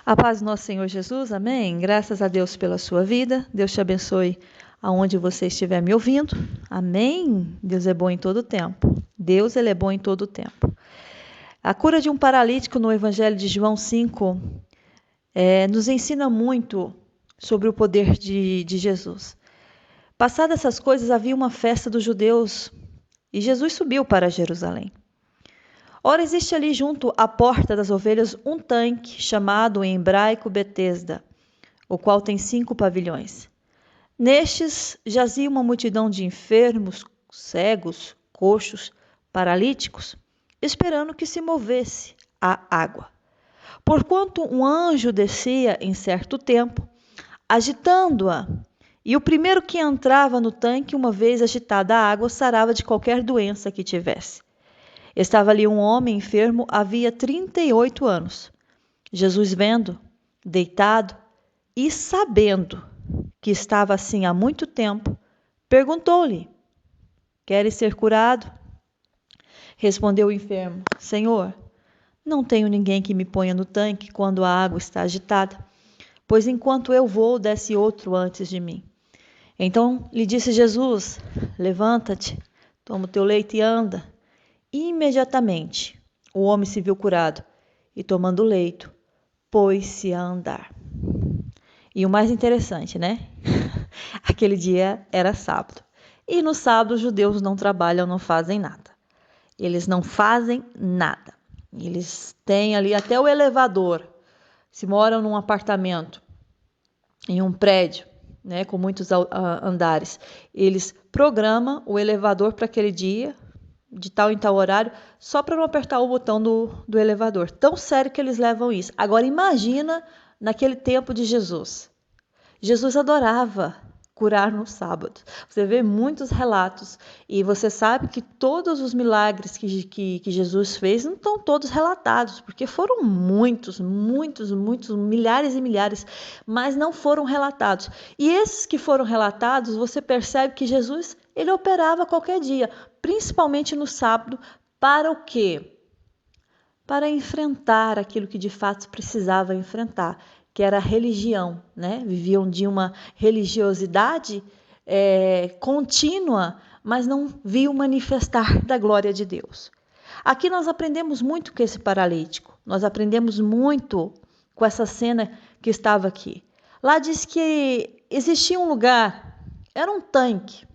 A paz do nosso Senhor Jesus, amém? Graças a Deus pela sua vida. Deus te abençoe aonde você estiver me ouvindo. Amém? Deus é bom em todo tempo. Deus, ele é bom em todo tempo. A cura de um paralítico no Evangelho de João 5 nos ensina muito sobre o poder de Jesus. Passadas essas coisas, havia uma festa dos judeus e Jesus subiu para Jerusalém. Ora, existe ali junto à porta das ovelhas um tanque chamado em hebraico Betesda, o qual tem 5 pavilhões. Nestes jazia uma multidão de enfermos, cegos, coxos, paralíticos, esperando que se movesse a água. Porquanto um anjo descia em certo tempo, agitando-a, e o primeiro que entrava no tanque, uma vez agitada a água, sarava de qualquer doença que tivesse. Estava ali um homem enfermo havia 38 anos. Jesus, vendo, deitado e sabendo que estava assim há muito tempo, perguntou-lhe: Queres ser curado? Respondeu o enfermo: Senhor, não tenho ninguém que me ponha no tanque quando a água está agitada, pois enquanto eu vou, desce outro antes de mim. Então lhe disse Jesus: Levanta-te, toma o teu leito e anda. E imediatamente o homem se viu curado e, tomando o leito, pôs-se a andar. E o mais interessante, né? Aquele dia era sábado. E no sábado os judeus não trabalham, não fazem nada. Eles não fazem nada. Eles têm ali até o elevador. Se moram num apartamento, em um prédio, né, com muitos andares, eles programam o elevador para aquele dia, de tal em tal horário, só para não apertar o botão do elevador. Tão sério que eles levam isso. Agora imagina naquele tempo de Jesus. Jesus adorava curar no sábado. Você vê muitos relatos e você sabe que todos os milagres que Jesus fez não estão todos relatados, porque foram muitos, milhares e milhares, mas não foram relatados. E esses que foram relatados, você percebe que Jesus, ele operava qualquer dia, principalmente no sábado, para o quê? Para enfrentar aquilo que de fato precisava enfrentar, que era a religião, né? Viviam de uma religiosidade contínua, mas não viam manifestar da glória de Deus. Aqui nós aprendemos muito com esse paralítico, nós aprendemos muito com essa cena que estava aqui. Lá diz que existia um lugar, era um tanque,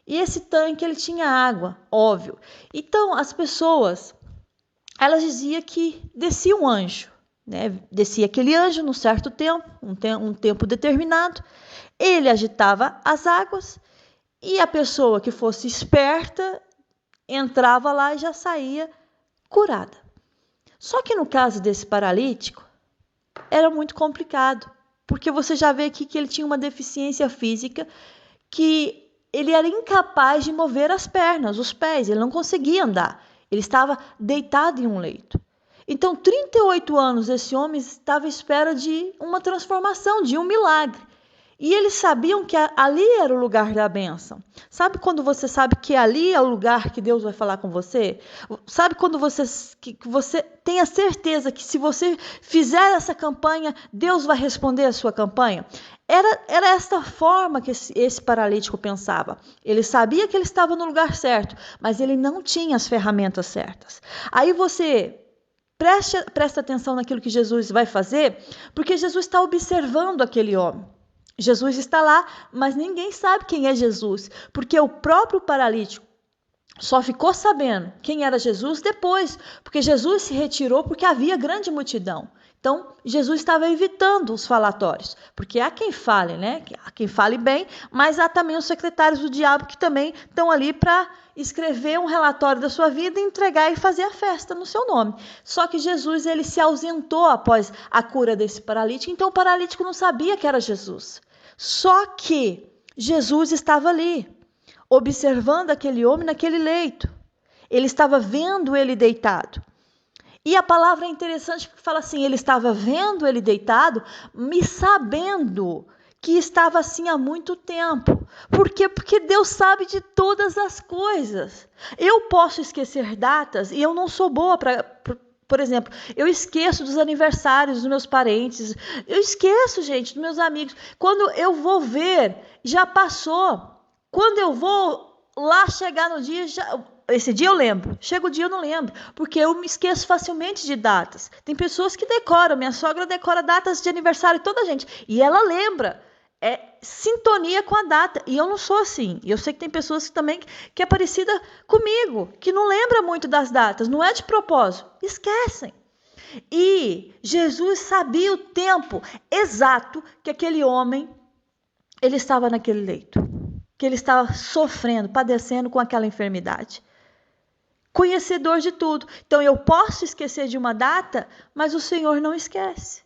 e esse tanque ele tinha água, óbvio. Então as pessoas, elas diziam que descia um anjo, né? Descia aquele anjo num certo tempo, um tempo determinado, ele agitava as águas e a pessoa que fosse esperta entrava lá e já saía curada. Só que no caso desse paralítico, era muito complicado, porque você já vê aqui que ele tinha uma deficiência física, que ele era incapaz de mover as pernas, os pés, ele não conseguia andar, ele estava deitado em um leito. Então, 38 anos, esse homem estava à espera de uma transformação, de um milagre. E eles sabiam que ali era o lugar da bênção. Sabe quando você sabe que ali é o lugar que Deus vai falar com você? Sabe quando que você tem a certeza que se você fizer essa campanha, Deus vai responder a sua campanha? Era esta forma que esse paralítico pensava. Ele sabia que ele estava no lugar certo, mas ele não tinha as ferramentas certas. Aí você presta atenção naquilo que Jesus vai fazer, porque Jesus está observando aquele homem. Jesus está lá, mas ninguém sabe quem é Jesus, porque o próprio paralítico só ficou sabendo quem era Jesus depois, porque Jesus se retirou porque havia grande multidão. Então, Jesus estava evitando os falatórios, porque há quem fale, né? Há quem fale bem, mas há também os secretários do diabo que também estão ali para escrever um relatório da sua vida, entregar e fazer a festa no seu nome. Só que Jesus, ele se ausentou após a cura desse paralítico, então o paralítico não sabia que era Jesus. Só que Jesus estava ali, observando aquele homem naquele leito. Ele estava vendo ele deitado. E a palavra é interessante porque fala assim, ele estava vendo ele deitado, me sabendo que estava assim há muito tempo. Por quê? Porque Deus sabe de todas as coisas. Eu posso esquecer datas e eu não sou boa Por exemplo, eu esqueço dos aniversários dos meus parentes, eu esqueço, gente, dos meus amigos. Quando eu vou ver, já passou. Quando eu vou lá chegar no dia, esse dia eu lembro. Chega o dia eu não lembro, porque eu me esqueço facilmente de datas. Tem pessoas que decoram, minha sogra decora datas de aniversário de toda a gente, e ela lembra. É sintonia com a data. E eu não sou assim. E eu sei que tem pessoas também que é parecida comigo, que não lembra muito das datas, não é de propósito, esquecem. E Jesus sabia o tempo exato que aquele homem ele estava naquele leito, que ele estava sofrendo, padecendo com aquela enfermidade. Conhecedor de tudo. Então eu posso esquecer de uma data, mas o Senhor não esquece.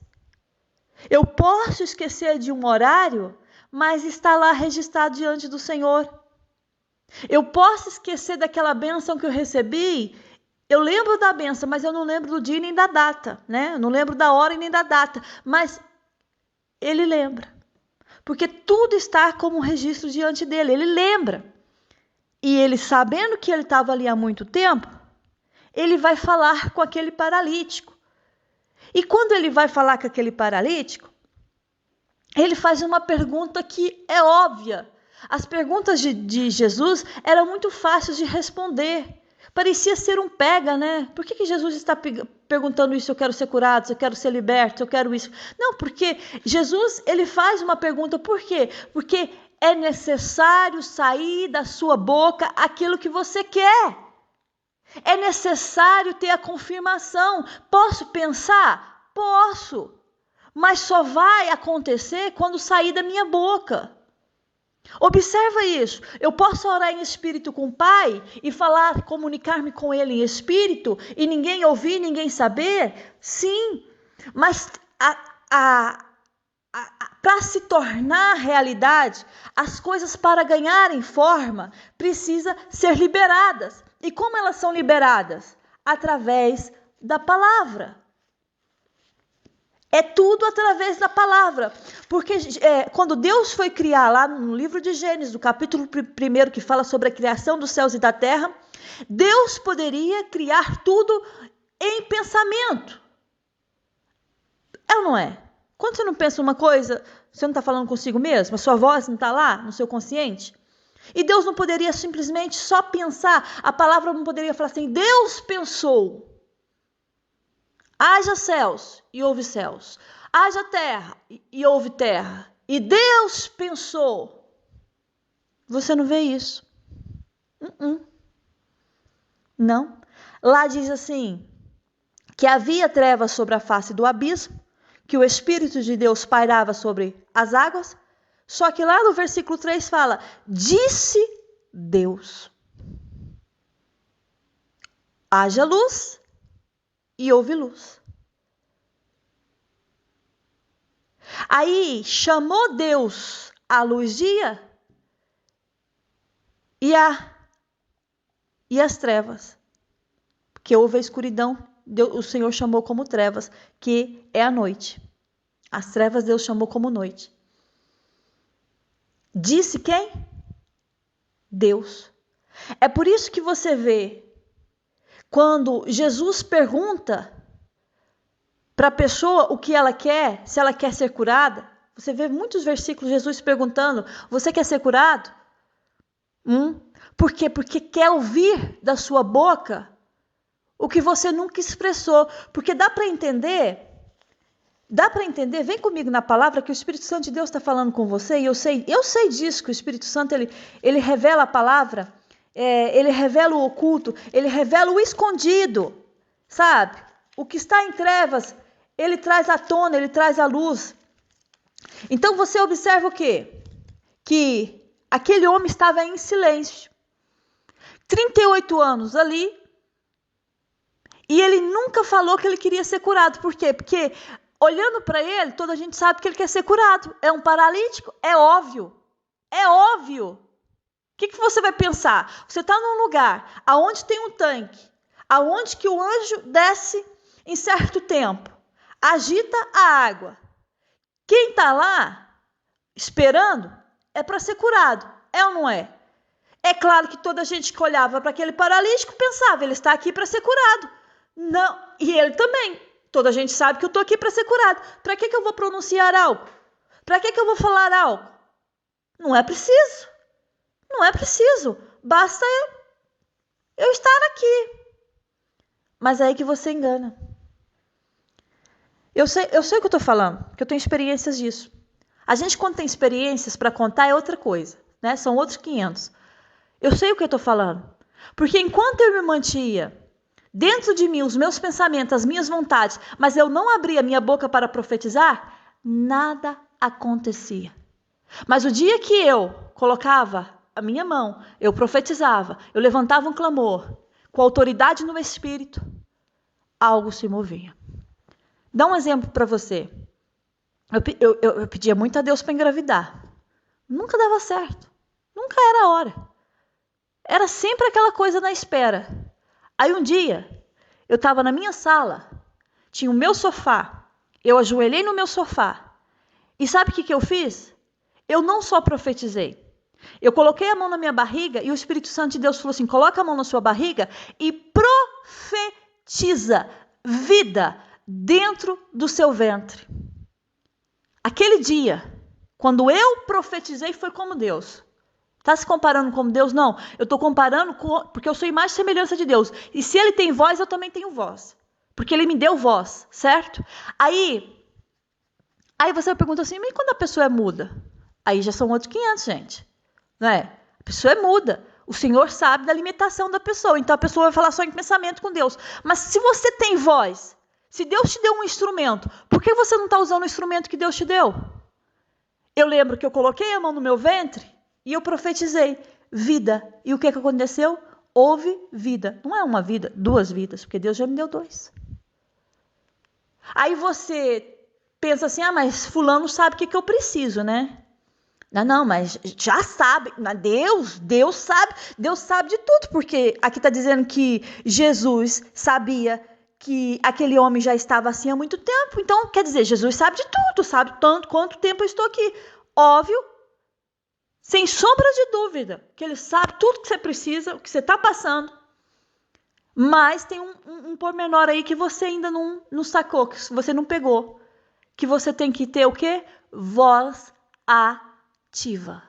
Eu posso esquecer de um horário, mas está lá registrado diante do Senhor. Eu posso esquecer daquela bênção que eu recebi. Eu lembro da bênção, mas eu não lembro do dia nem da data, né? Eu não lembro da hora e nem da data, mas ele lembra. Porque tudo está como um registro diante dele, ele lembra. E ele, sabendo que ele estava ali há muito tempo, ele vai falar com aquele paralítico. E quando ele vai falar com aquele paralítico, ele faz uma pergunta que é óbvia. As perguntas de Jesus eram muito fáceis de responder. Parecia ser um pega, né? Por que Jesus está perguntando isso? Eu quero ser curado, eu quero ser liberto, eu quero isso. Não, porque Jesus, ele faz uma pergunta. Por quê? Porque é necessário sair da sua boca aquilo que você quer. É necessário ter a confirmação. Posso pensar? Posso. Mas só vai acontecer quando sair da minha boca. Observa isso. Eu posso orar em espírito com o Pai e falar, comunicar-me com Ele em espírito e ninguém ouvir, ninguém saber? Sim. Mas para se tornar realidade, as coisas para ganharem forma precisam ser liberadas. E como elas são liberadas? Através da palavra. É tudo através da palavra. Porque quando Deus foi criar, lá no livro de Gênesis, no capítulo 1, que fala sobre a criação dos céus e da terra, Deus poderia criar tudo em pensamento. É ou não é? Quando você não pensa uma coisa, você não está falando consigo mesmo? A sua voz não está lá no seu consciente? E Deus não poderia simplesmente só pensar, a palavra não poderia falar assim, Deus pensou, haja céus e houve céus, haja terra e houve terra, e Deus pensou. Você não vê isso? Não. Lá diz assim, que havia trevas sobre a face do abismo, que o Espírito de Deus pairava sobre as águas. Só que lá no versículo 3 fala, disse Deus, haja luz e houve luz. Aí chamou Deus a luz dia e as trevas, porque houve a escuridão, o Senhor chamou como trevas, que é a noite. As trevas Deus chamou como noite. Disse quem? Deus. É por isso que você vê, quando Jesus pergunta para a pessoa o que ela quer, se ela quer ser curada, você vê muitos versículos Jesus perguntando, você quer ser curado? Por quê? Porque quer ouvir da sua boca o que você nunca expressou. Porque dá para entender, vem comigo na palavra que o Espírito Santo de Deus está falando com você, e eu sei disso, que o Espírito Santo ele revela a palavra, ele revela o oculto, ele revela o escondido, sabe? O que está em trevas, ele traz à tona, ele traz à luz. Então você observa o quê? Que aquele homem estava em silêncio, 38 anos ali, e ele nunca falou que ele queria ser curado. Por quê? Porque olhando para ele, toda a gente sabe que ele quer ser curado. É um paralítico? É óbvio. É óbvio. O que você vai pensar? Você está num lugar aonde tem um tanque, aonde que o anjo desce em certo tempo, agita a água. Quem está lá esperando é para ser curado. É ou não é? É claro que toda a gente que olhava para aquele paralítico pensava, ele está aqui para ser curado. Não, e ele também. Toda a gente sabe que eu estou aqui para ser curado. Para que eu vou pronunciar algo? Para que eu vou falar algo? Não é preciso. Não é preciso. Basta eu estar aqui. Mas é aí que você engana. Eu sei o que eu estou falando, porque eu tenho experiências disso. A gente, quando tem experiências para contar, é outra coisa, né? São outros 500. Eu sei o que eu estou falando. Porque enquanto eu me mantinha dentro de mim, os meus pensamentos, as minhas vontades, mas eu não abria minha boca para profetizar, nada acontecia. Mas o dia que eu colocava a minha mão, eu profetizava, eu levantava um clamor, com autoridade no Espírito, algo se movia. Dá um exemplo para você. Eu pedia muito a Deus para engravidar. Nunca dava certo. Nunca era a hora. Era sempre aquela coisa na espera. Aí um dia, eu estava na minha sala, tinha o meu sofá, eu ajoelhei no meu sofá. E sabe o que eu fiz? Eu não só profetizei. Eu coloquei a mão na minha barriga e o Espírito Santo de Deus falou assim, coloca a mão na sua barriga e profetiza vida dentro do seu ventre. Aquele dia, quando eu profetizei, foi como Deus. Está se comparando com Deus? Não. Eu estou comparando porque eu sou imagem e semelhança de Deus. E se ele tem voz, eu também tenho voz. Porque ele me deu voz, certo? Aí você pergunta assim, mas quando a pessoa é muda? Aí já são outros 500, gente. Não é? A pessoa é muda. O Senhor sabe da limitação da pessoa. Então a pessoa vai falar só em pensamento com Deus. Mas se você tem voz, se Deus te deu um instrumento, por que você não está usando o instrumento que Deus te deu? Eu lembro que eu coloquei a mão no meu ventre e eu profetizei vida. E o que aconteceu? Houve vida. Não é uma vida, 2 vidas, porque Deus já me deu 2. Aí você pensa assim, mas fulano sabe o que eu preciso, né? Não, mas já sabe. Deus sabe de tudo, porque aqui está dizendo que Jesus sabia que aquele homem já estava assim há muito tempo. Então, quer dizer, Jesus sabe de tudo, sabe tanto quanto tempo eu estou aqui. Óbvio, sem sombra de dúvida, que ele sabe tudo que você precisa, o que você está passando. Mas tem um pormenor aí que você ainda não sacou, que você não pegou. Que você tem que ter o quê? Voz ativa.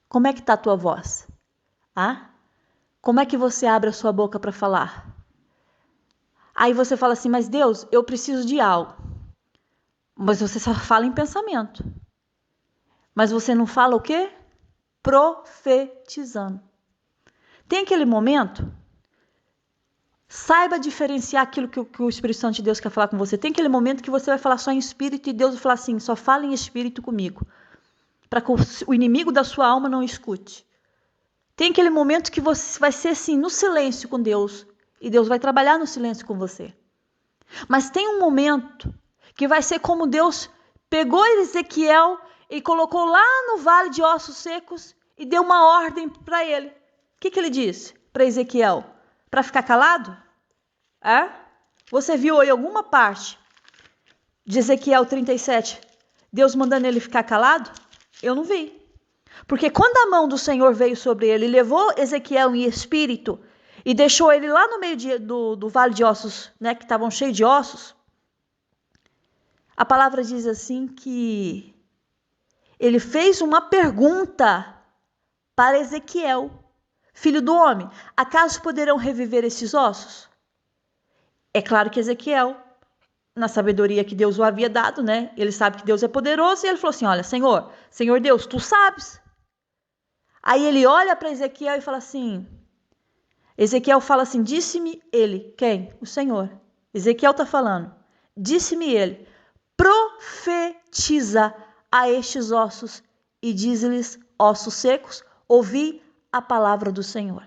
Como é que está a tua voz? Como é que você abre a sua boca para falar? Aí você fala assim, mas Deus, eu preciso de algo. Mas você só fala em pensamento. Mas você não fala o quê? Profetizando. Tem aquele momento, saiba diferenciar aquilo que o Espírito Santo de Deus quer falar com você. Tem aquele momento que você vai falar só em espírito e Deus vai falar assim, só fala em espírito comigo. Para que o inimigo da sua alma não escute. Tem aquele momento que você vai ser assim, no silêncio com Deus. E Deus vai trabalhar no silêncio com você. Mas tem um momento que vai ser como Deus pegou Ezequiel e colocou lá no vale de ossos secos e deu uma ordem para ele. O que ele disse para Ezequiel? Para ficar calado? Você viu aí alguma parte de Ezequiel 37, Deus mandando ele ficar calado? Eu não vi. Porque quando a mão do Senhor veio sobre ele, levou Ezequiel em espírito e deixou ele lá no meio do vale de ossos, né, que estavam cheios de ossos, a palavra diz assim que ele fez uma pergunta para Ezequiel, filho do homem, acaso poderão reviver esses ossos? É claro que Ezequiel, na sabedoria que Deus o havia dado, né, ele sabe que Deus é poderoso, e ele falou assim, olha, Senhor Deus, tu sabes. Aí ele olha para Ezequiel e fala assim, Ezequiel fala assim, disse-me ele, quem? O Senhor. Ezequiel está falando, disse-me ele, profetiza a estes ossos e diz-lhes, ossos secos, ouvi a palavra do Senhor.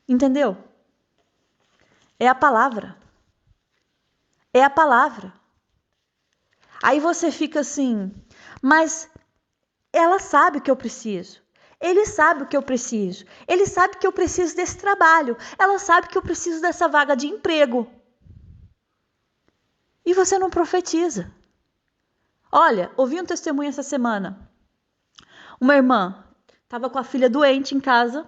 Entendeu? É a palavra. É a palavra. Aí você fica assim, mas ela sabe o que eu preciso. Ele sabe o que eu preciso. Ele sabe que eu preciso desse trabalho. Ela sabe que eu preciso dessa vaga de emprego. E você não profetiza. Olha, ouvi um testemunho essa semana. Uma irmã estava com a filha doente em casa.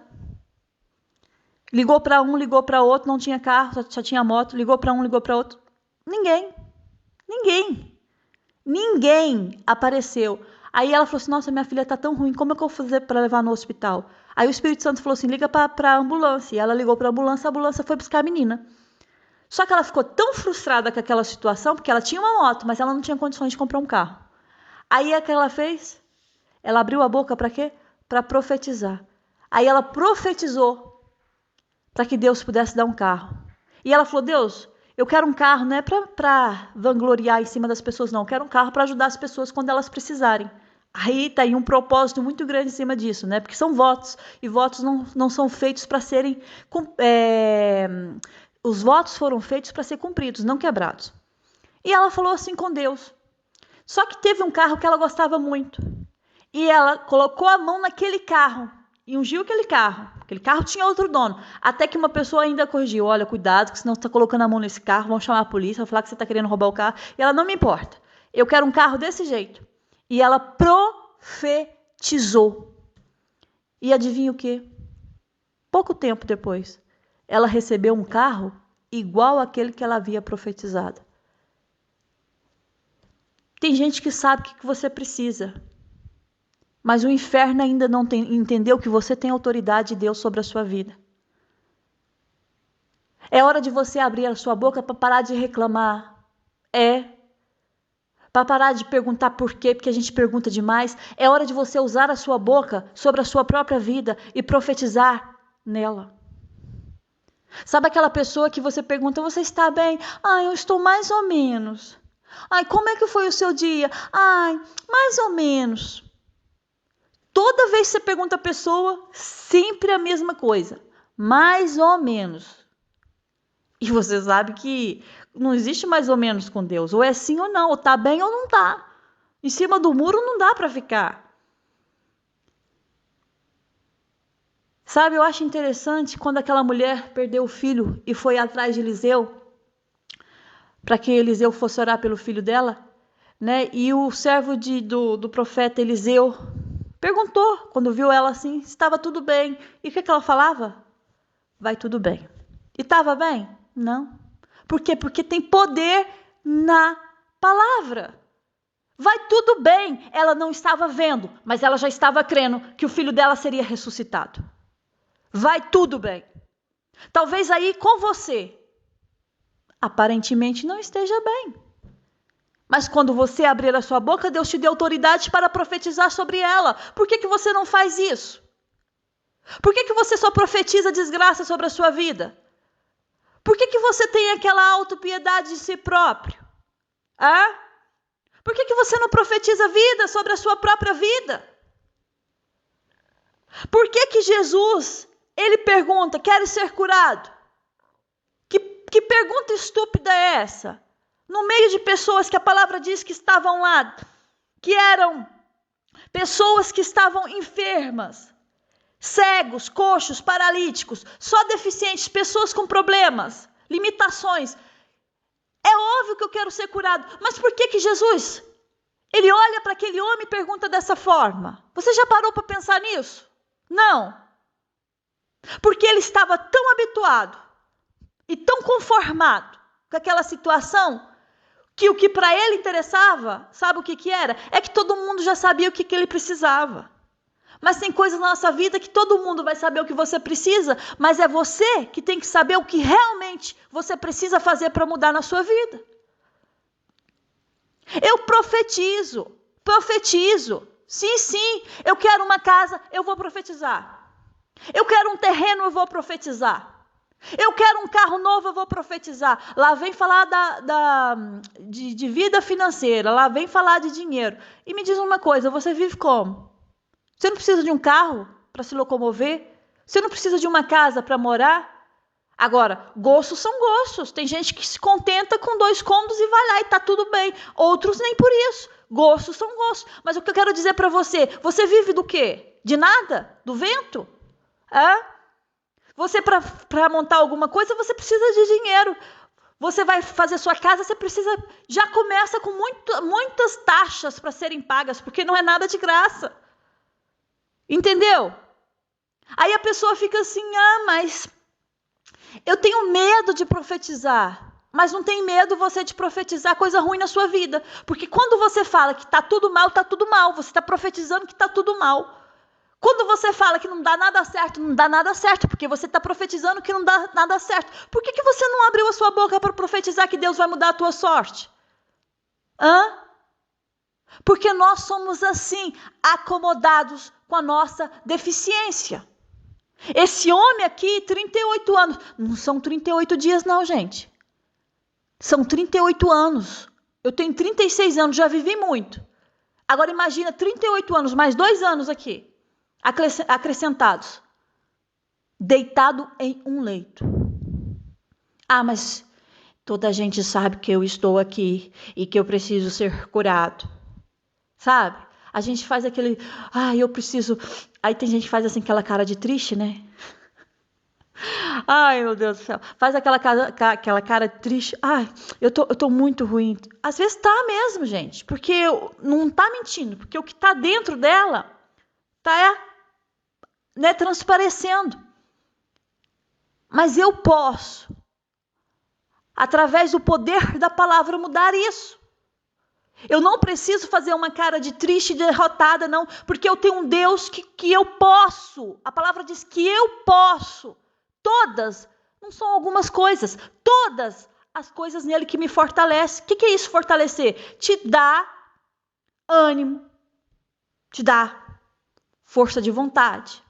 Ligou para um, ligou para outro, não tinha carro, só tinha moto. Ligou para um, ligou para outro. Ninguém apareceu. Aí ela falou assim, nossa, minha filha tá tão ruim, como é que eu vou fazer para levar no hospital? Aí o Espírito Santo falou assim, liga para a ambulância. E ela ligou para a ambulância foi buscar a menina. Só que ela ficou tão frustrada com aquela situação, porque ela tinha uma moto, mas ela não tinha condições de comprar um carro. Aí o que ela fez? Ela abriu a boca para quê? Para profetizar. Aí ela profetizou para que Deus pudesse dar um carro. E ela falou, Deus, eu quero um carro, não é para vangloriar em cima das pessoas, não. Eu quero um carro para ajudar as pessoas quando elas precisarem. Aí tá aí um propósito muito grande em cima disso, né? Porque são votos, e votos não são feitos para serem... Os votos foram feitos para ser cumpridos, não quebrados. E ela falou assim com Deus. Só que teve um carro que ela gostava muito. E ela colocou a mão naquele carro e ungiu aquele carro. Aquele carro tinha outro dono. Até que uma pessoa ainda corrigiu. Olha, cuidado, que senão você está colocando a mão nesse carro, vão chamar a polícia, vão falar que você está querendo roubar o carro. E ela, não me importa. Eu quero um carro desse jeito. E ela profetizou. E adivinha o quê? Pouco tempo depois, ela recebeu um carro igual àquele que ela havia profetizado. Tem gente que sabe o que você precisa, mas o inferno ainda não entendeu que você tem autoridade de Deus sobre a sua vida. É hora de você abrir a sua boca para parar de reclamar. Para parar de perguntar por quê, porque a gente pergunta demais. É hora de você usar a sua boca sobre a sua própria vida e profetizar nela. Sabe aquela pessoa que você pergunta, você está bem? Eu estou mais ou menos. Como é que foi o seu dia? Mais ou menos. Toda vez que você pergunta a pessoa, sempre a mesma coisa. Mais ou menos. E você sabe que não existe mais ou menos com Deus. Ou é sim ou não. Ou tá bem ou não tá. Em cima do muro não dá para ficar. Sabe, eu acho interessante quando aquela mulher perdeu o filho e foi atrás de Eliseu, para que Eliseu fosse orar pelo filho dela, né? E o servo do profeta Eliseu perguntou, quando viu ela assim, se estava tudo bem. E o que ela falava? Vai tudo bem. E estava bem? Não. Por quê? Porque tem poder na palavra. Vai tudo bem. Ela não estava vendo, mas ela já estava crendo que o filho dela seria ressuscitado. Vai tudo bem. Talvez aí com você, aparentemente não esteja bem. Mas quando você abrir a sua boca, Deus te deu autoridade para profetizar sobre ela. Por que você não faz isso? Por que você só profetiza desgraça sobre a sua vida? Por que você tem aquela autopiedade de si próprio? Por que você não profetiza vida sobre a sua própria vida? Por que Jesus, ele pergunta, queres ser curado? Que pergunta estúpida é essa? No meio de pessoas que a palavra diz que estavam lá, que eram pessoas que estavam enfermas, cegos, coxos, paralíticos, só deficientes, pessoas com problemas, limitações. É óbvio que eu quero ser curado, mas por que Jesus, ele olha para aquele homem e pergunta dessa forma? Você já parou para pensar nisso? Não. Porque ele estava tão habituado e tão conformado com aquela situação, que o que para ele interessava, sabe o que era? É que todo mundo já sabia o que ele precisava. Mas tem coisas na nossa vida que todo mundo vai saber o que você precisa, mas é você que tem que saber o que realmente você precisa fazer para mudar na sua vida. Eu profetizo. Sim, eu quero uma casa, eu vou profetizar. Eu quero um terreno, eu vou profetizar. Eu quero um carro novo, eu vou profetizar. Lá vem falar de vida financeira, lá vem falar de dinheiro. E me diz uma coisa, você vive como? Você não precisa de um carro para se locomover? Você não precisa de uma casa para morar? Agora, gostos são gostos. Tem gente que se contenta com 2 cômodos e vai lá e está tudo bem. Outros nem por isso. Gostos são gostos. Mas o que eu quero dizer para você, você vive do quê? De nada? Do vento? Você, para montar alguma coisa, você precisa de dinheiro. Você vai fazer sua casa, você precisa... Já começa com muitas taxas para serem pagas, porque não é nada de graça. Entendeu? Aí a pessoa fica assim, mas Eu tenho medo de profetizar, mas não tem medo você de profetizar coisa ruim na sua vida. Porque quando você fala que está tudo mal, está tudo mal. Você está profetizando que está tudo mal. Quando você fala que não dá nada certo, não dá nada certo, porque você está profetizando que não dá nada certo. Por que você não abriu a sua boca para profetizar que Deus vai mudar a tua sorte? Porque nós somos assim, acomodados com a nossa deficiência. Esse homem aqui, 38 anos, não são 38 dias não, gente. São 38 anos. Eu tenho 36 anos, já vivi muito. Agora imagina 38 anos, mais 2 anos aqui, acrescentados. Deitado em um leito. Mas toda a gente sabe que eu estou aqui e que eu preciso ser curado. Sabe? A gente faz aquele, eu preciso. Aí tem gente que faz assim aquela cara de triste, né? Ai, meu Deus do céu. Faz aquela cara triste. Eu tô muito ruim. Às vezes tá mesmo, gente. Porque não tá mentindo. Porque o que tá dentro dela tá, transparecendo. Mas eu posso, através do poder da palavra, mudar isso. Eu não preciso fazer uma cara de triste e derrotada, não. Porque eu tenho um Deus que eu posso. A palavra diz que eu posso. Todas, não são algumas coisas, todas as coisas nele que me fortalecem. O que é isso, fortalecer? Te dá ânimo, te dá força de vontade,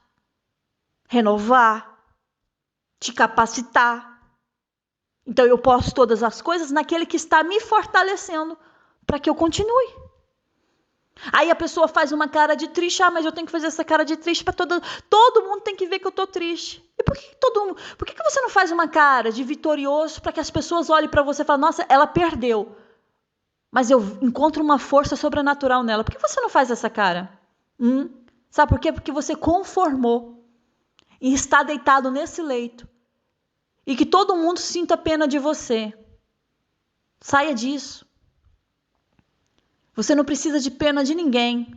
renovar, te capacitar. Então eu posso todas as coisas naquele que está me fortalecendo para que eu continue. Aí a pessoa faz uma cara de triste, mas eu tenho que fazer essa cara de triste para todo mundo tem que ver que eu estou triste. E por que você não faz uma cara de vitorioso para que as pessoas olhem para você e falem, nossa, ela perdeu, mas eu encontro uma força sobrenatural nela. Por que você não faz essa cara? Sabe por quê? Porque você conformou e está deitado nesse leito e que todo mundo sinta pena de você. Saia disso. Você não precisa de pena de ninguém.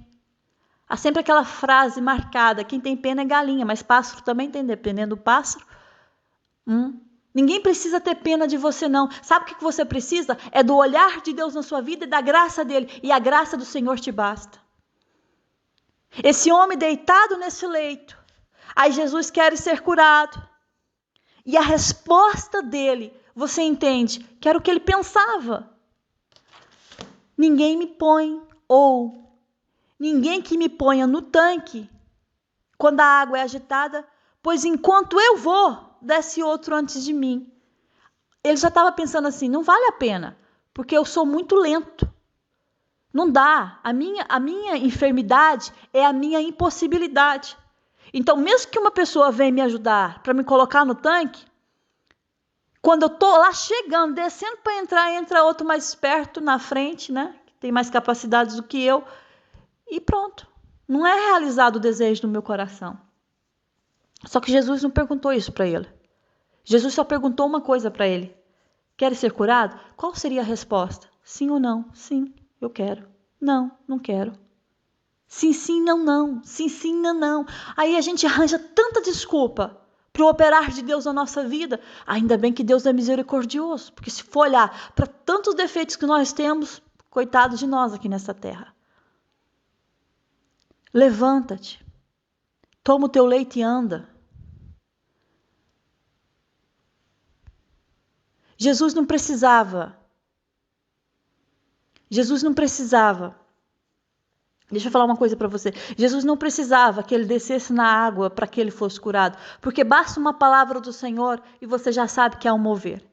Há sempre aquela frase marcada, quem tem pena é galinha, mas pássaro também tem, dependendo do pássaro. Ninguém precisa ter pena de você, não. Sabe o que você precisa? É do olhar de Deus na sua vida e da graça dele. E a graça do Senhor te basta. Esse homem deitado nesse leito, aí Jesus quer ser curado. E a resposta dele, você entende, que era o que ele pensava. Ninguém me põe, ou ninguém que me ponha no tanque quando a água é agitada, pois enquanto eu vou, desce outro antes de mim. Ele já estava pensando assim, não vale a pena, porque eu sou muito lento. Não dá, a minha enfermidade é a minha impossibilidade. Então, mesmo que uma pessoa venha me ajudar para me colocar no tanque, quando eu estou lá chegando, descendo para entrar, entra outro mais esperto na frente, né? Que tem mais capacidades do que eu. E pronto. Não é realizado o desejo do meu coração. Só que Jesus não perguntou isso para ele. Jesus só perguntou uma coisa para ele. Quer ser curado? Qual seria a resposta? Sim ou não? Sim, eu quero. Não, não quero. Sim, sim, não, não. Sim, sim, não, não. Aí a gente arranja tanta desculpa para o operar de Deus na nossa vida. Ainda bem que Deus é misericordioso, porque se for olhar para tantos defeitos que nós temos, coitados de nós aqui nessa terra. Levanta-te, toma o teu leite e anda. Jesus não precisava. Deixa eu falar uma coisa para você. Jesus não precisava que ele descesse na água para que ele fosse curado. Porque basta uma palavra do Senhor e você já sabe que há um mover.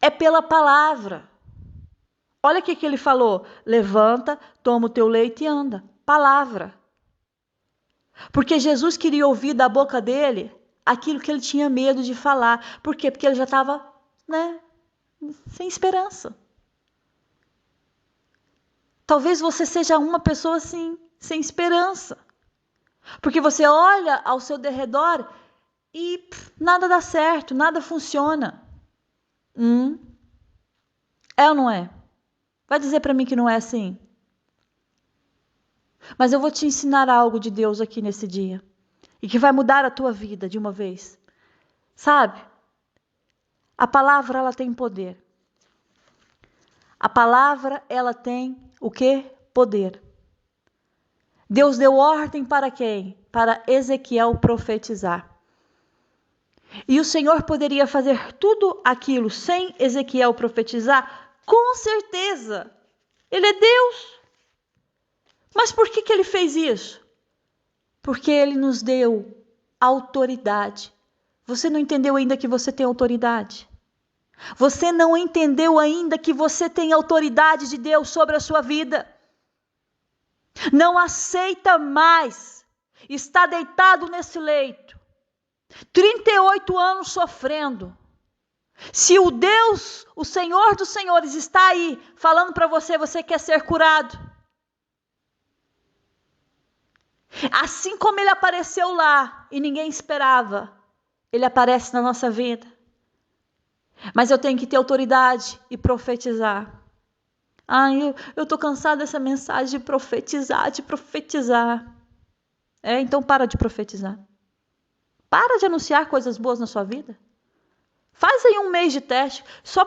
É pela palavra. Olha o que ele falou. Levanta, toma o teu leite e anda. Palavra. Porque Jesus queria ouvir da boca dele aquilo que ele tinha medo de falar. Por quê? Porque ele já estava, sem esperança. Talvez você seja uma pessoa assim, sem esperança. Porque você olha ao seu derredor e nada dá certo, nada funciona. É ou não é? Vai dizer para mim que não é assim? Mas eu vou te ensinar algo de Deus aqui nesse dia. E que vai mudar a tua vida de uma vez. Sabe? A palavra, ela tem poder. A palavra, ela tem o quê? Poder. Deus deu ordem para quem? Para Ezequiel profetizar. E o Senhor poderia fazer tudo aquilo sem Ezequiel profetizar? Com certeza. Ele é Deus. Mas por que ele fez isso? Porque ele nos deu autoridade. Você não entendeu ainda que você tem autoridade? Você não entendeu ainda que você tem autoridade de Deus sobre a sua vida? Não aceita mais estar deitado nesse leito, 38 anos sofrendo. Se o Deus, o Senhor dos Senhores está aí falando para você, você quer ser curado. Assim como ele apareceu lá e ninguém esperava, ele aparece na nossa vida. Mas eu tenho que ter autoridade e profetizar. Eu estou cansada dessa mensagem de profetizar, então para de profetizar. Para de anunciar coisas boas na sua vida. Faz aí um mês de teste, só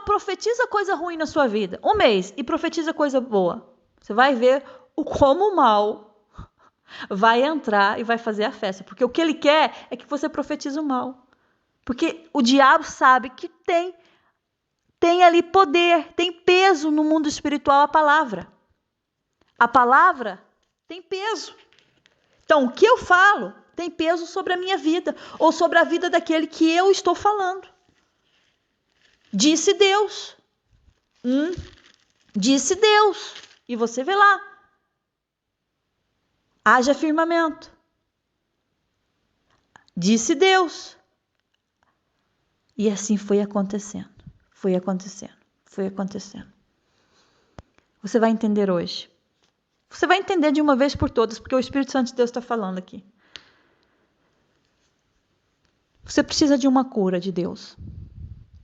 profetiza coisa ruim na sua vida. Um mês e profetiza coisa boa. Você vai ver como o mal vai entrar e vai fazer a festa. Porque o que ele quer é que você profetize o mal. Porque o diabo sabe que tem ali poder, tem peso no mundo espiritual a palavra. A palavra tem peso. Então, o que eu falo tem peso sobre a minha vida, ou sobre a vida daquele que eu estou falando. Disse Deus. Disse Deus. E você vê lá. Haja firmamento. Disse Deus. E assim foi acontecendo. Foi acontecendo. Você vai entender hoje. Você vai entender de uma vez por todas, porque o Espírito Santo de Deus está falando aqui. Você precisa de uma cura de Deus.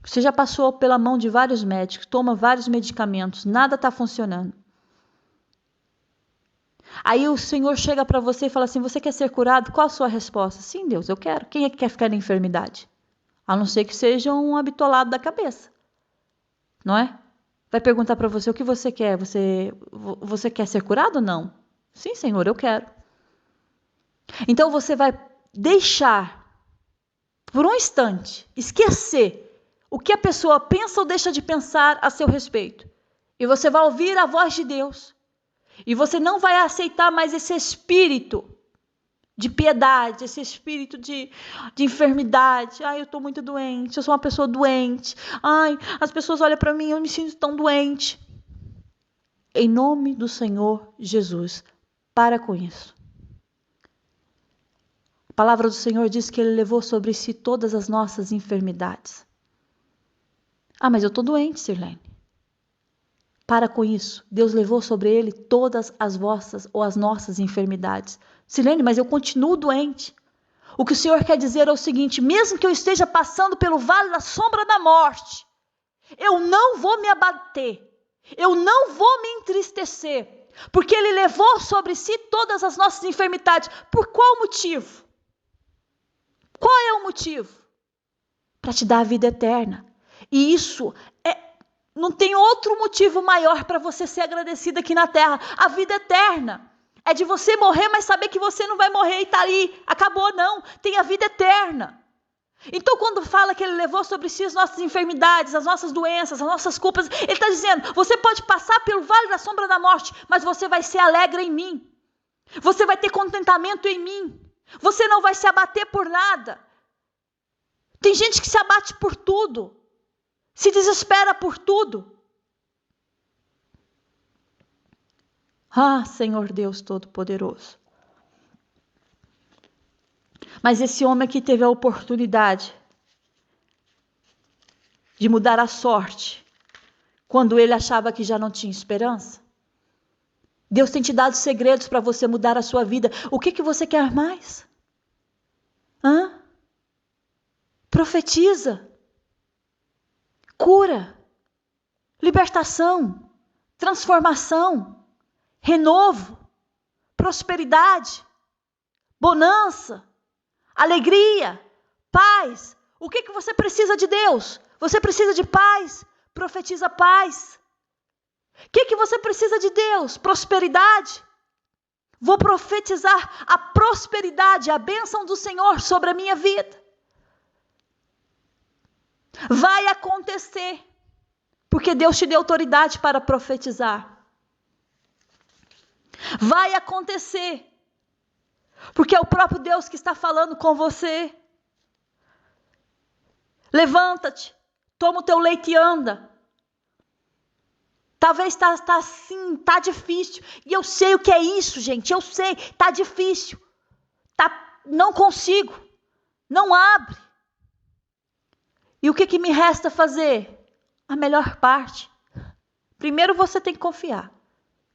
Você já passou pela mão de vários médicos, toma vários medicamentos, nada está funcionando. Aí o Senhor chega para você e fala assim, você quer ser curado? Qual a sua resposta? Sim, Deus, eu quero. Quem é que quer ficar na enfermidade? A não ser que seja um habitolado da cabeça. Não é? Vai perguntar para você o que você quer. Você quer ser curado ou não? Sim, Senhor, eu quero. Então você vai deixar, por um instante, esquecer o que a pessoa pensa ou deixa de pensar a seu respeito. E você vai ouvir a voz de Deus. E você não vai aceitar mais esse espírito de piedade, esse espírito de enfermidade. Eu estou muito doente, eu sou uma pessoa doente. As pessoas olham para mim, eu me sinto tão doente. Em nome do Senhor Jesus, para com isso. A palavra do Senhor diz que Ele levou sobre si todas as nossas enfermidades. Mas eu estou doente, Sirlene. Para com isso. Deus levou sobre Ele todas as vossas ou as nossas enfermidades. Sirlene, mas eu continuo doente. O que o Senhor quer dizer é o seguinte, mesmo que eu esteja passando pelo vale da sombra da morte, eu não vou me abater. Eu não vou me entristecer. Porque Ele levou sobre si todas as nossas enfermidades. Por qual motivo? Qual é o motivo? Para te dar a vida eterna. E isso não tem outro motivo maior para você ser agradecido aqui na terra. A vida eterna é de você morrer, mas saber que você não vai morrer e tá ali. Acabou, não. Tem a vida eterna. Então, quando fala que Ele levou sobre si as nossas enfermidades, as nossas doenças, as nossas culpas, Ele está dizendo, você pode passar pelo vale da sombra da morte, mas você vai ser alegre em mim. Você vai ter contentamento em mim. Você não vai se abater por nada. Tem gente que se abate por tudo. Se desespera por tudo. Senhor Deus Todo-Poderoso. Mas esse homem aqui teve a oportunidade de mudar a sorte quando ele achava que já não tinha esperança. Deus tem te dado segredos para você mudar a sua vida. O que você quer mais? Profetiza. Cura, libertação, transformação, renovo, prosperidade, bonança, alegria, Paz. O que você precisa de Deus? Você precisa de paz. Profetiza paz. O que você precisa de Deus? Prosperidade. Vou profetizar a prosperidade, a bênção do Senhor sobre a minha vida. Vai acontecer, porque Deus te deu autoridade para profetizar. Vai acontecer, porque é o próprio Deus que está falando com você. Levanta-te, toma o teu leite e anda. Talvez está assim, está difícil. E eu sei o que é isso, gente. Eu sei, está difícil. Não consigo. Não abre. E o que me resta fazer? A melhor parte. Primeiro, você tem que confiar.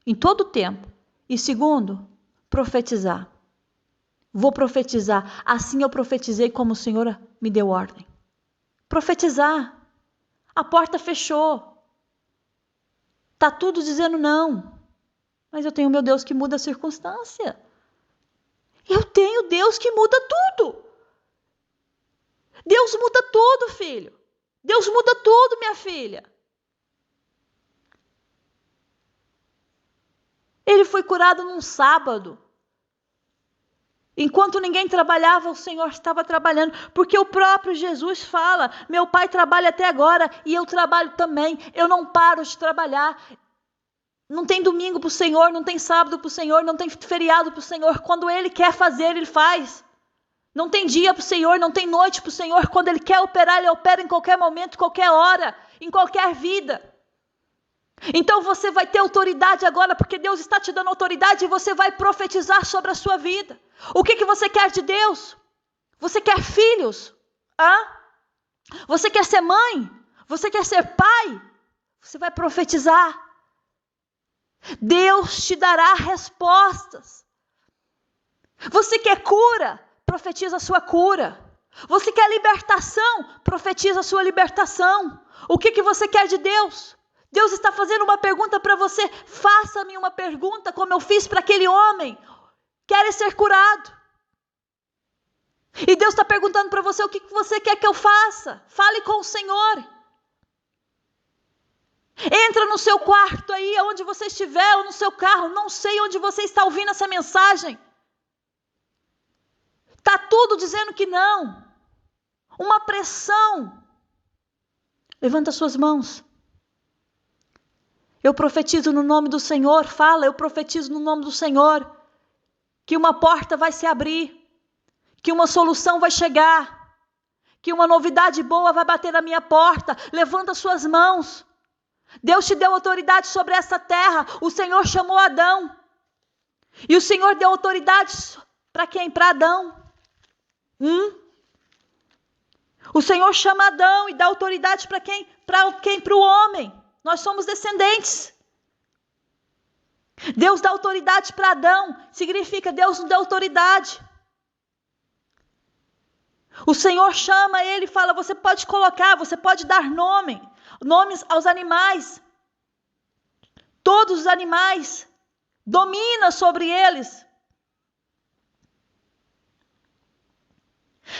Em todo o tempo. E segundo, profetizar. Vou profetizar. Assim eu profetizei como o Senhor me deu ordem. Profetizar. A porta fechou. Está tudo dizendo não. Mas eu tenho meu Deus que muda a circunstância. Eu tenho Deus que muda tudo. Deus muda tudo, filho. Deus muda tudo, minha filha. Ele foi curado num sábado. Enquanto ninguém trabalhava, o Senhor estava trabalhando. Porque o próprio Jesus fala, meu Pai trabalha até agora e eu trabalho também. Eu não paro de trabalhar. Não tem domingo para o Senhor, não tem sábado para o Senhor, não tem feriado para o Senhor. Quando Ele quer fazer, Ele faz. Não tem dia para o Senhor, não tem noite para o Senhor. Quando Ele quer operar, Ele opera em qualquer momento, qualquer hora, em qualquer vida. Então você vai ter autoridade agora, porque Deus está te dando autoridade e você vai profetizar sobre a sua vida. O que você quer de Deus? Você quer filhos? Você quer ser mãe? Você quer ser pai? Você vai profetizar. Deus te dará respostas. Você quer cura? Profetiza a sua cura. Você quer libertação? Profetiza a sua libertação. O que você quer de Deus? Deus está fazendo uma pergunta para você. Faça-me uma pergunta como eu fiz para aquele homem. Quer ser curado? E Deus está perguntando para você o que você quer que eu faça. Fale com o Senhor. Entra no seu quarto aí, onde você estiver, ou no seu carro. Não sei onde você está ouvindo essa mensagem. Está tudo dizendo que não. Uma pressão. Levanta suas mãos. Eu profetizo no nome do Senhor. Fala, eu profetizo no nome do Senhor. Que uma porta vai se abrir. Que uma solução vai chegar. Que uma novidade boa vai bater na minha porta. Levanta suas mãos. Deus te deu autoridade sobre essa terra. O Senhor chamou Adão. E o Senhor deu autoridade para quem? Para Adão. O Senhor chama Adão e dá autoridade para quem? Para quem? Para o homem. Nós somos descendentes. Deus dá autoridade para Adão. Significa Deus nos deu autoridade. O Senhor chama ele e fala, você pode colocar, você pode dar nomes aos animais. Todos os animais. Domina sobre eles.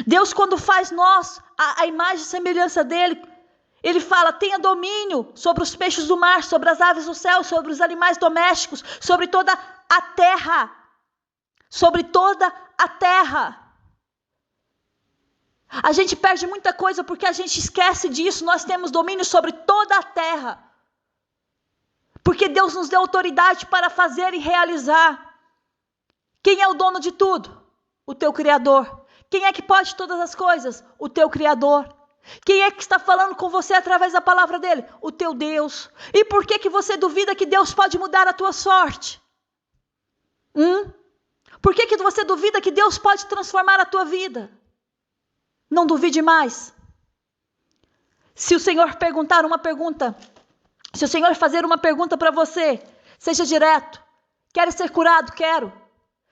Deus, quando faz nós a imagem e semelhança dele, Ele fala, tenha domínio sobre os peixes do mar, sobre as aves do céu, sobre os animais domésticos, sobre toda a terra. Sobre toda a terra. A gente perde muita coisa porque a gente esquece disso. Nós temos domínio sobre toda a terra. Porque Deus nos deu autoridade para fazer e realizar. Quem é o dono de tudo? O teu Criador. Quem é que pode todas as coisas? O teu Criador. Quem é que está falando com você através da palavra dele? O teu Deus. E por que você duvida que Deus pode mudar a tua sorte? Por que você duvida que Deus pode transformar a tua vida? Não duvide mais. Se o Senhor perguntar uma pergunta, se o Senhor fazer uma pergunta para você, seja direto. Quer ser curado? Quero.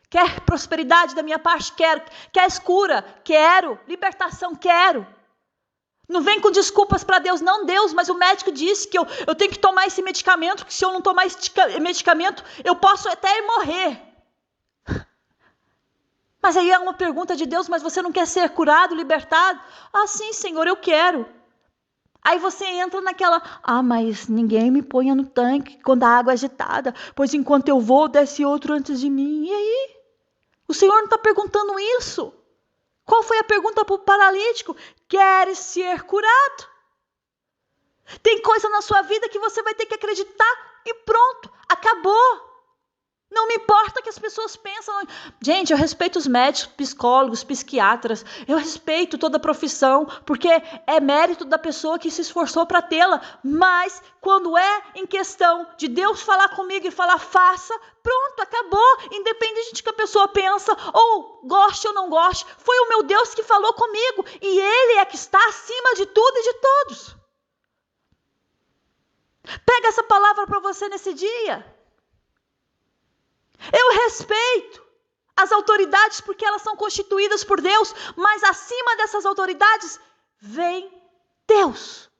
Quer prosperidade da minha parte? Quero. Quer cura? Quero. Libertação? Quero. Não vem com desculpas para Deus. Não, Deus, mas o médico disse que eu tenho que tomar esse medicamento, que se eu não tomar esse medicamento, eu posso até morrer. Mas aí é uma pergunta de Deus, mas você não quer ser curado, libertado? Ah, sim, Senhor, eu quero. Aí você entra naquela, mas ninguém me ponha no tanque quando a água é agitada, pois enquanto eu vou, desce outro antes de mim. E aí? O Senhor não está perguntando isso. Qual foi a pergunta para o paralítico? Queres ser curado? Tem coisa na sua vida que você vai ter que acreditar e pronto, acabou. Não me importa que as pessoas pensam. Gente, eu respeito os médicos, psicólogos, psiquiatras. Eu respeito toda a profissão, porque é mérito da pessoa que se esforçou para tê-la. Mas quando é em questão de Deus falar comigo e falar faça, pronto, acabou. Independente de que a pessoa pensa, ou goste ou não goste, foi o meu Deus que falou comigo. E Ele é que está acima de tudo e de todos. Pega essa palavra para você nesse dia. Eu respeito as autoridades porque elas são constituídas por Deus, mas acima dessas autoridades vem Deus.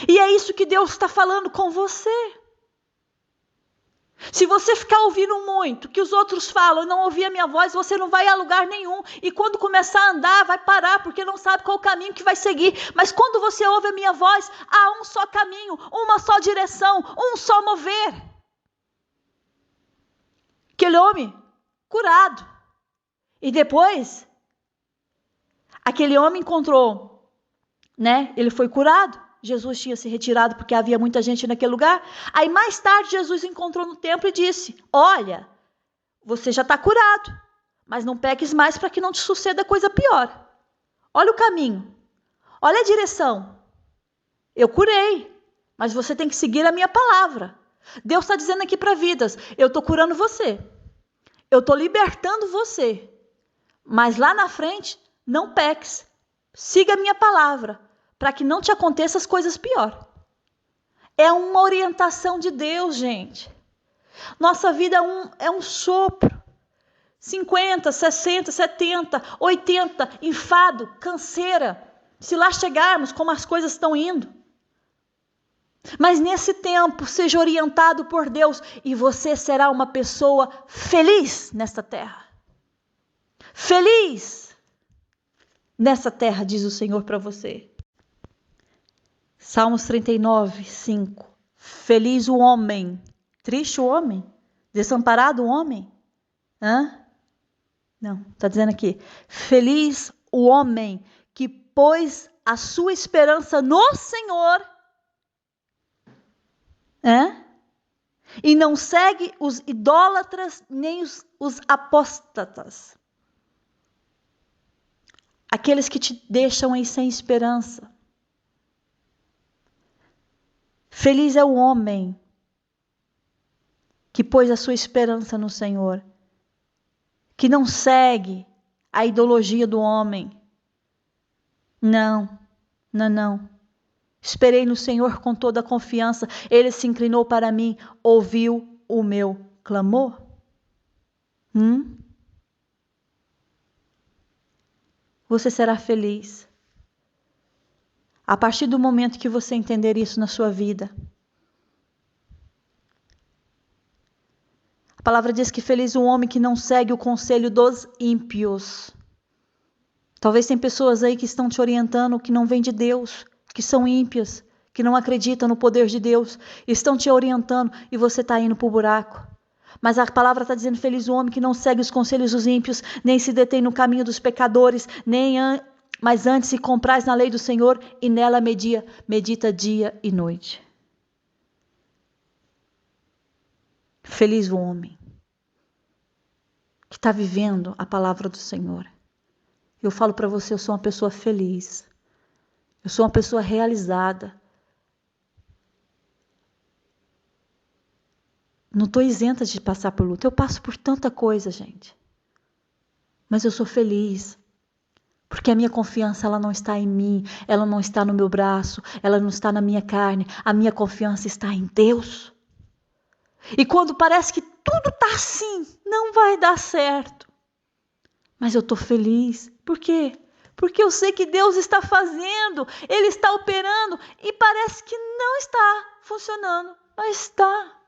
E é isso que Deus está falando com você. Se você ficar ouvindo muito o que os outros falam e não ouvir a minha voz, você não vai a lugar nenhum. E quando começar a andar, vai parar, porque não sabe qual o caminho que vai seguir. Mas quando você ouve a minha voz, há um só caminho, uma só direção, um só mover. Aquele homem curado. E depois, aquele homem encontrou, ele foi curado. Jesus tinha se retirado porque havia muita gente naquele lugar. Aí mais tarde Jesus encontrou no templo e disse, olha, você já está curado, mas não peques mais para que não te suceda coisa pior. Olha o caminho, olha a direção. Eu curei, mas você tem que seguir a minha palavra. Deus está dizendo aqui para vidas, eu estou curando você. Eu estou libertando você. Mas lá na frente, não peques. Siga a minha palavra, para que não te aconteçam as coisas piores. É uma orientação de Deus, gente. Nossa vida é um sopro. 50, 60, 70, 80, enfado, canseira. Se lá chegarmos, como as coisas estão indo. Mas nesse tempo, seja orientado por Deus e você será uma pessoa feliz nesta terra. Feliz nessa terra, diz o Senhor para você. Salmos 39, 5. Feliz o homem, triste o homem, desamparado o homem. Não, está dizendo aqui. Feliz o homem que pôs a sua esperança no Senhor. E não segue os idólatras nem os apóstatas. Aqueles que te deixam aí sem esperança. Feliz é o homem que pôs a sua esperança no Senhor, que não segue a ideologia do homem. Não. Esperei no Senhor com toda a confiança. Ele se inclinou para mim, ouviu o meu clamor. Você será feliz. A partir do momento que você entender isso na sua vida. A palavra diz que feliz o homem que não segue o conselho dos ímpios. Talvez tem pessoas aí que estão te orientando que não vem de Deus, que são ímpias, que não acreditam no poder de Deus, estão te orientando e você está indo para o buraco. Mas a palavra está dizendo, feliz o homem que não segue os conselhos dos ímpios, nem se detém no caminho dos pecadores, mas antes se compraz na lei do Senhor e nela medita dia e noite. Feliz o homem que está vivendo a palavra do Senhor. Eu falo para você, eu sou uma pessoa feliz. Eu sou uma pessoa realizada. Não estou isenta de passar por luta. Eu passo por tanta coisa, gente. Mas eu sou feliz. Porque a minha confiança ela não está em mim. Ela não está no meu braço. Ela não está na minha carne. A minha confiança está em Deus. E quando parece que tudo está assim, não vai dar certo. Mas eu estou feliz. Por quê? Porque eu sei que Deus está fazendo, Ele está operando e parece que não está funcionando, mas está.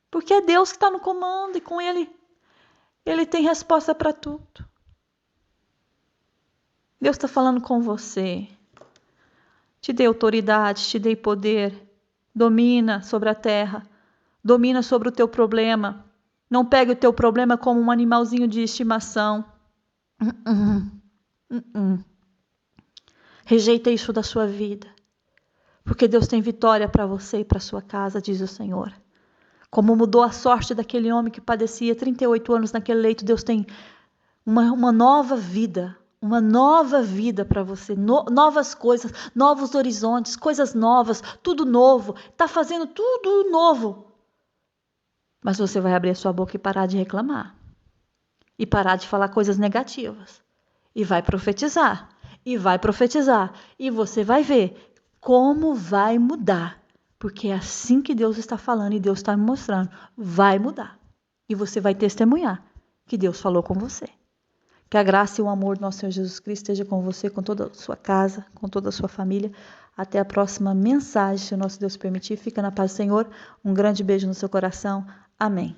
Porque é Deus que está no comando e com Ele Ele tem resposta para tudo. Deus está falando com você. Te dei autoridade, te dei poder. Domina sobre a terra. Domina sobre o teu problema. Não pegue o teu problema como um animalzinho de estimação. Rejeita isso da sua vida. Porque Deus tem vitória para você e para sua casa, diz o Senhor. Como mudou a sorte daquele homem que padecia 38 anos naquele leito, Deus tem uma nova vida. Uma nova vida para você, novas coisas, novos horizontes, coisas novas, tudo novo. Está fazendo tudo novo. Mas você vai abrir a sua boca e parar de reclamar. E parar de falar coisas negativas. E vai profetizar. E vai profetizar. E você vai ver como vai mudar. Porque é assim que Deus está falando e Deus está me mostrando. Vai mudar. E você vai testemunhar que Deus falou com você. Que a graça e o amor do nosso Senhor Jesus Cristo esteja com você, com toda a sua casa, com toda a sua família. Até a próxima mensagem, se o nosso Deus permitir. Fica na paz do Senhor. Um grande beijo no seu coração. Amém.